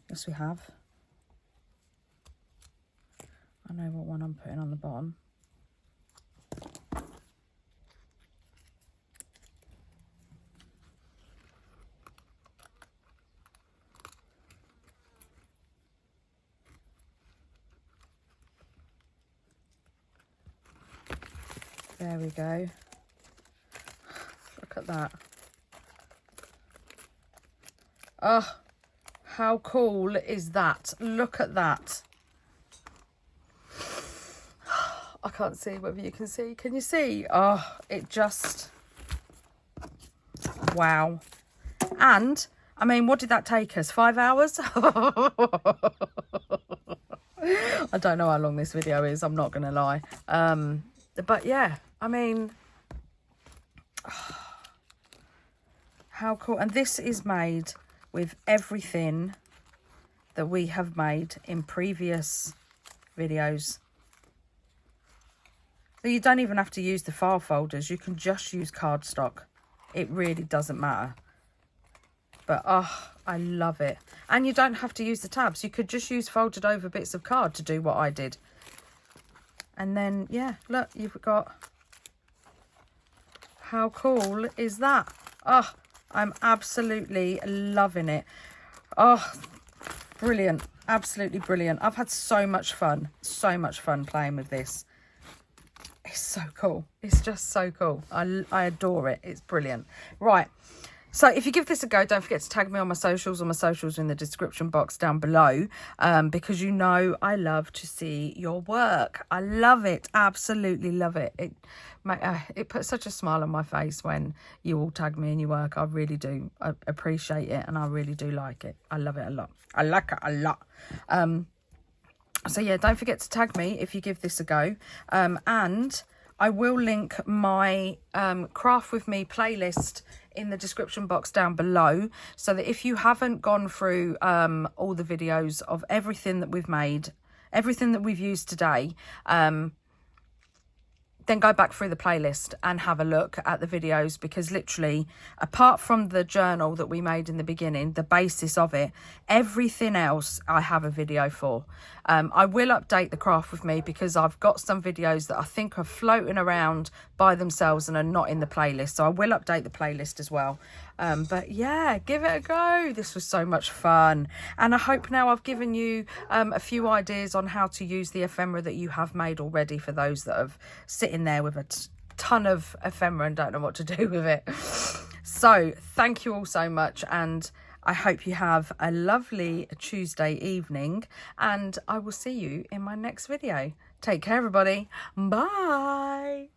Yes, we have. I know what one I'm putting on the bottom. There we go. Look at that. Oh, how cool is that? Look at that. I can't see whether you can see. Can you see? Oh, it just... Wow. And, I mean, what did that take us? 5 hours? I don't know how long this video is. I'm not going to lie. But yeah, I mean... How cool. And this is made with everything that we have made in previous videos. So you don't even have to use the file folders. You can just use cardstock. It really doesn't matter. But, oh, I love it. And you don't have to use the tabs. You could just use folded over bits of card to do what I did. And then, yeah, look, you've got... How cool is that? Oh, I'm absolutely loving it. Oh, brilliant. Absolutely brilliant. I've had so much fun playing with this. It's so cool. It's just so cool. I adore it. It's brilliant. Right. So if you give this a go, don't forget to tag me on my socials. All my socials are in the description box down below, because you know I love to see your work. I love it. Absolutely love it. It puts such a smile on my face when you all tag me in your work. I really do. I appreciate it, and I really do like it. I love it a lot. I like it a lot. So yeah, don't forget to tag me if you give this a go. And I will link my Craft With Me playlist in the description box down below, so that if you haven't gone through all the videos of everything that we've made, everything that we've used today, then go back through the playlist and have a look at the videos, because literally, apart from the journal that we made in the beginning, the basis of it, everything else I have a video for. I will update the Craft With Me, because I've got some videos that I think are floating around by themselves and are not in the playlist. So I will update the playlist as well. But yeah, give it a go. This was so much fun. And I hope now I've given you a few ideas on how to use the ephemera that you have made already, for those that have sitting there with a ton of ephemera and don't know what to do with it. So thank you all so much, and I hope you have a lovely Tuesday evening, and I will see you in my next video. Take care, everybody. Bye.